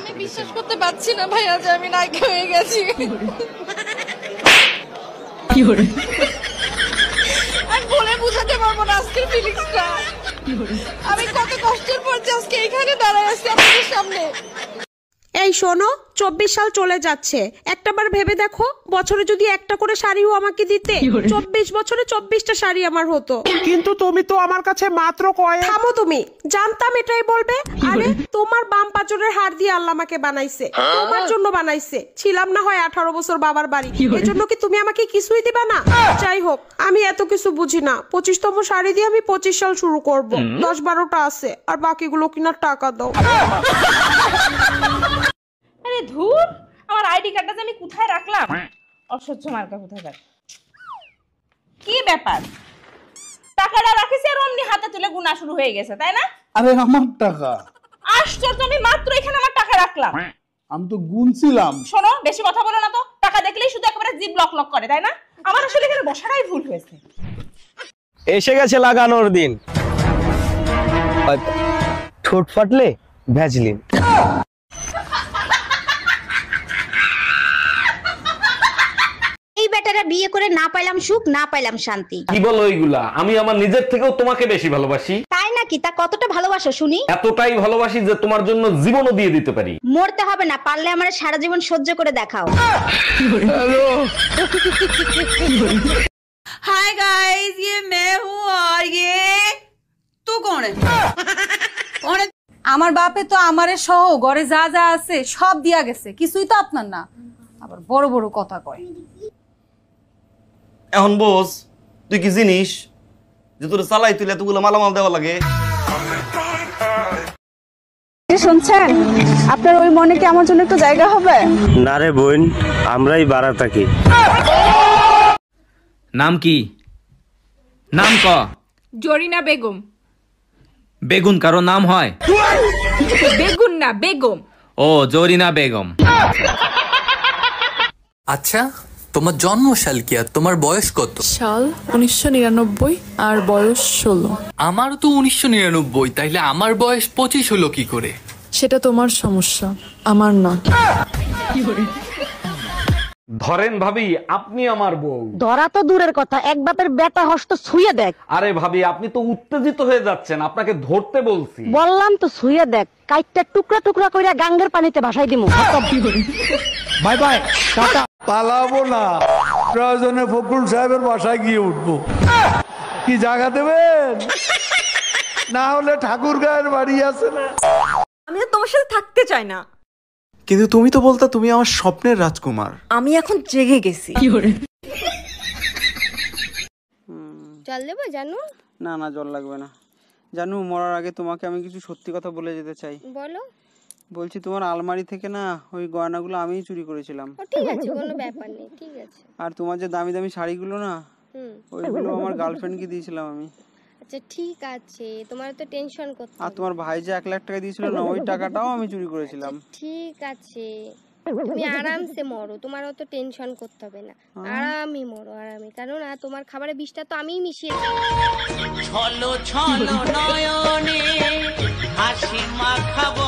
আমি বিশ্বাস করতে পারছি না ভাইয়া যে আমি নায়িকা হয়ে গেছি। কি করে আমি বলে বোঝাতে পারবো না আজকের ফিলিংসটা। আমি কত কষ্টের পর যে আজকে এখানে দাঁড়ায় আছি আপনাদের সামনে। এই শোনো, 24 সাল চলে যাচ্ছে, একটাবার ভেবে দেখো বছরে যদি একটা করে শাড়িও আমাকে দিতে, 24 বছরে 24টা শাড়ি আমার হতো। কিন্তু তুমি তো আমার কাছে মাত্র কয়েক। থামো তুমি, জানতাম এটাই বলবে। আরে তোমার বাম পাঁজরের হাড় দিয়ে আল্লাহ আমাকে বানাইছে, তোমার জন্য বানাইছে। ছিলাম না হয় 18 বছর বাবার বাড়ি, এজন্য কি তুমি আমাকে কিছুই দিবা না? যাই হোক, আমি এত কিছু বুঝি না। 25তম শাড়ি দিয়ে আমি 25 সাল শুরু করব। 10-12টা আছে, আর বাকিগুলো কিনার টাকা দাও। আরে ধুর, আমার আইডি কার্ডটা যে আমি কোথায় রাখলাম? অসহ্য মার্কা কোথায় রাখ। কি ব্যাপার, টাকাটা রাখিস আর অমনি হাতে তুলে গুনা শুরু হয়ে গেছে, তাই না? আরে আমার টাকা। আশ্চর্য, আমি মাত্র এখানে আমার টাকা রাখলাম। আমি তো গুনছিলাম। শোনো, বেশি কথা বলো না তো। টাকা দেখলেই শুধু একেবারে জিভ লক লক করে, তাই না? আমার আসলে এখানে বসাটাই ভুল হয়েছে। এসে গেছে লাগানোর দিন। ঠোঁট ফাটলে ভ্যাজলিন। এই বেটারা বিয়ে করে না পাইলাম সুখ, না পাইলাম শান্তি। কি বলো এইগুলা? আমি আমার নিজের থেকেও তোমাকে বেশি ভালোবাসি। তাই নাকি? তা কতটা ভালোবাসো শুনি? এতটাই ভালোবাসি যে তোমার জন্য জীবনও দিয়ে দিতে পারি। মরতে হবে না, পারলে আমার সারা জীবন সহ্য করে দেখাও। हाय गाइस, ये मैं हूँ और ये तू कौन है? कौन है? আমার বাপে তো আমারে সহ ঘরে যা যা আছে সব দিয়া গেছে, কিছুই তো আপনার না। আবার বড় বড় কথা কয়। এখন বোস, তুই কি জিনিস যে তোর চালাই তুলে এতগুলো মালামাল দেওয়া লাগে? শুনছেন, আপনার ওই মনে কি আমার জন্য একটু জায়গা হবে? না রে বোন, আমরাই বাড়া থাকি। নাম কি? নাম ক। জরিনা বেগম। বেগুন কারো নাম হয়? বেগুন না, বেগম। ও, জরিনা বেগম। আচ্ছা, তোমার জন্মসাল কি আর তোমার বয়স কত? সাল 1999 আর বয়স 16। আমারও তো 1999, তাইলে আমার বয়স 25 হলো কি করে? সেটা তোমার সমস্যা, আমার না। ধরেন ভাবি, আপনি আমার বউ। ধরা তো দূরের কথা, এক বাপের বেটা হস্ত ছুঁয়ে দেখ। আরে ভাবি, আপনি তো উত্তেজিত হয়ে যাচ্ছেন, আপনাকে ধরতে বলছি। বললাম তো ছুঁয়ে দেখ, কাইটটা টুকরা টুকরা কইরা গাঙ্গের পানিতে ভাসাই দিমু। Bye bye, tata. পালাবো না, প্রয়োজনে ফখরুল সাহেবের বাসায় গিয়ে উঠবো। কি জায়গা দেবেন? না হলে ঠাকুর গায়ের বাড়ি আছে না। আমি তো তোমার সাথে থাকতে চাই না। কিন্তু তুমি তো বলতা তুমি আমার স্বপ্নের রাজকুমার। আমি এখন জেগে গেছি। কি করে? জল দেবো জানু? না না, জল লাগবে না। জানু, মরার আগে তোমাকে আমি কিছু সত্যি কথা বলে যেতে চাই। বলো। বলছি, তোমার আলমারি থেকে না ওই গয়নাগুলো আমিই চুরি করেছিলাম। ঠিক আছে, কোনো ব্যাপার নেই, ঠিক আছে। আর তোমার যে দামি দামি শাড়িগুলো না, ওইগুলো আমার গার্লফ্রেন্ডকে দিয়েছিলাম আমি। আচ্ছা ঠিক আছে, তোমার তো টেনশন করতে। আর তোমার ভাই যে 1 লাখ টাকা দিয়েছিল না, ওই টাকাটাও আমি চুরি করেছিলাম। ঠিক আছে, তুমি আরামসে মরো, তোমার অত টেনশন করতে হবে না। আরামই মরো, আরামই। কারণ তোমার খাবারে বিষটা তো আমিই মিশিয়েছি। ছলো ছলো নয়নে হাসি মাখাবো।